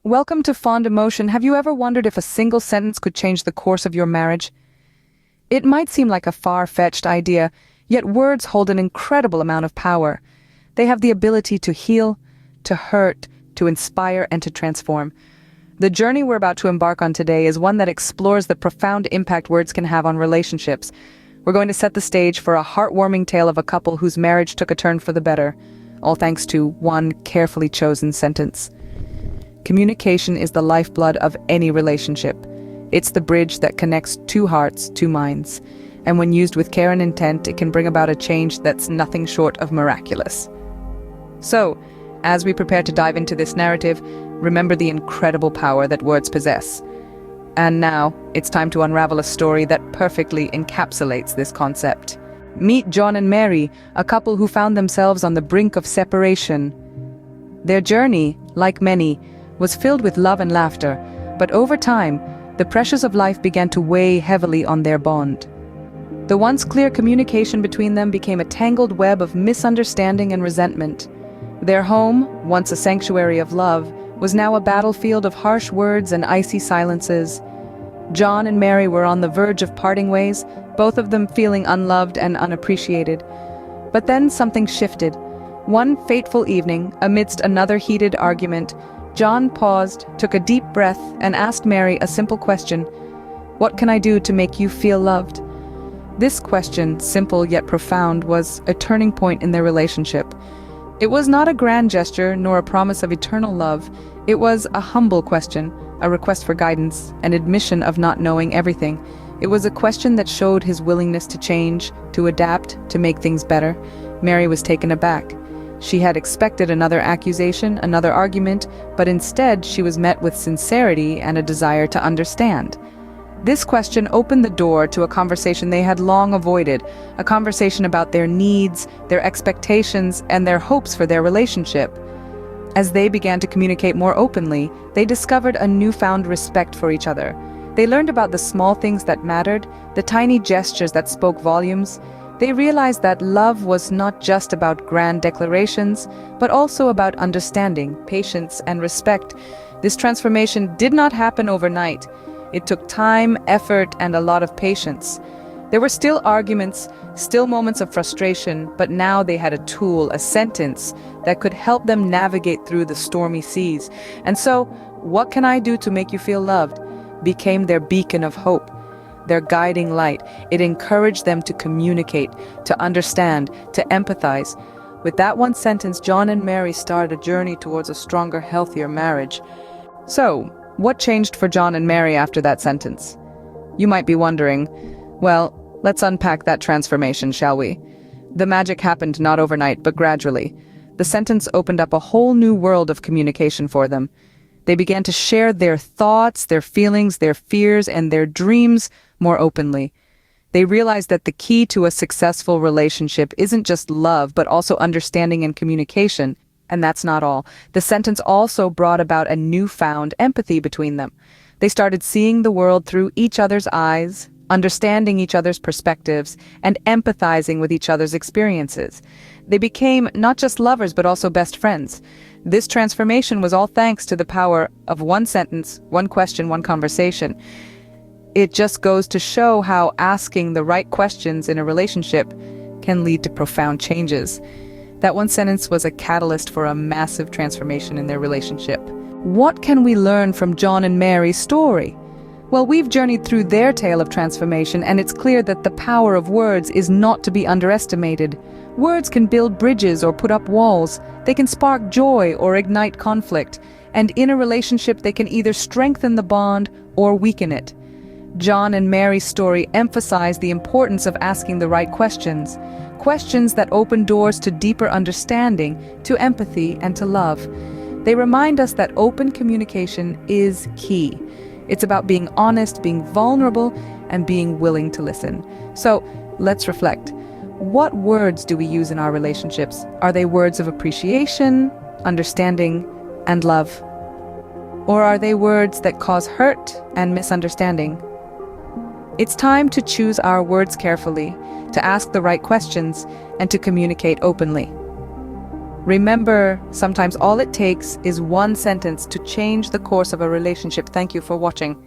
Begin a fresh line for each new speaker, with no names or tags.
Welcome to Fond Emotion. Have you ever wondered if a single sentence could change the course of your marriage? It might seem like a far-fetched idea, yet words hold an incredible amount of power. They have the ability to heal, to hurt, to inspire, and to transform. The journey we're about to embark on today is one that explores the profound impact words can have on relationships. We're going to set the stage for a heartwarming tale of a couple whose marriage took a turn for the better, all thanks to one carefully chosen sentence. Communication is the lifeblood of any relationship. It's the bridge that connects two hearts, two minds. And when used with care and intent, it can bring about a change that's nothing short of miraculous. So, as we prepare to dive into this narrative, remember the incredible power that words possess. And now, it's time to unravel a story that perfectly encapsulates this concept. Meet John and Mary, a couple who found themselves on the brink of separation. Their journey, like many, was filled with love and laughter, but over time, the pressures of life began to weigh heavily on their bond. The once clear communication between them became a tangled web of misunderstanding and resentment. Their home, once a sanctuary of love, was now a battlefield of harsh words and icy silences. John and Mary were on the verge of parting ways, both of them feeling unloved and unappreciated. But then something shifted. One fateful evening, amidst another heated argument, John paused, took a deep breath, and asked Mary a simple question. "What can I do to make you feel loved?" This question, simple yet profound, was a turning point in their relationship. It was not a grand gesture nor a promise of eternal love. It was a humble question, a request for guidance, an admission of not knowing everything. It was a question that showed his willingness to change, to adapt, to make things better. Mary was taken aback. She had expected another accusation, another argument, but instead she was met with sincerity and a desire to understand. This question opened the door to a conversation they had long avoided, a conversation about their needs, their expectations, and their hopes for their relationship. As they began to communicate more openly, they discovered a newfound respect for each other. They learned about the small things that mattered, the tiny gestures that spoke volumes. They realized that love was not just about grand declarations, but also about understanding, patience, and respect. This transformation did not happen overnight. It took time, effort, and a lot of patience. There were still arguments, still moments of frustration, but now they had a tool, a sentence, that could help them navigate through the stormy seas. And so, "What can I do to make you feel loved?" became their beacon of hope, their guiding light. It encouraged them to communicate, to understand, to empathize. With that one sentence, John and Mary started a journey towards a stronger, healthier marriage. So, what changed for John and Mary after that sentence? You might be wondering. Well, let's unpack that transformation, shall we? The magic happened not overnight, but gradually. The sentence opened up a whole new world of communication for them. They began to share their thoughts, their feelings, their fears, and their dreams more openly. They realized that the key to a successful relationship isn't just love, but also understanding and communication. And that's not all. The sentence also brought about a newfound empathy between them. They started seeing the world through each other's eyes, understanding each other's perspectives, and empathizing with each other's experiences. They became not just lovers, but also best friends. This transformation was all thanks to the power of one sentence, one question, one conversation. It just goes to show how asking the right questions in a relationship can lead to profound changes. That one sentence was a catalyst for a massive transformation in their relationship. What can we learn from John and Mary's story? Well, we've journeyed through their tale of transformation, and it's clear that the power of words is not to be underestimated. Words can build bridges or put up walls. They can spark joy or ignite conflict. And in a relationship, they can either strengthen the bond or weaken it. John and Mary's story emphasized the importance of asking the right questions. Questions that open doors to deeper understanding, to empathy, and to love. They remind us that open communication is key. It's about being honest, being vulnerable, and being willing to listen. So, let's reflect. What words do we use in our relationships? Are they words of appreciation, understanding, and love? Or are they words that cause hurt and misunderstanding? It's time to choose our words carefully, to ask the right questions, and to communicate openly. Remember, sometimes all it takes is one sentence to change the course of a relationship. Thank you for watching.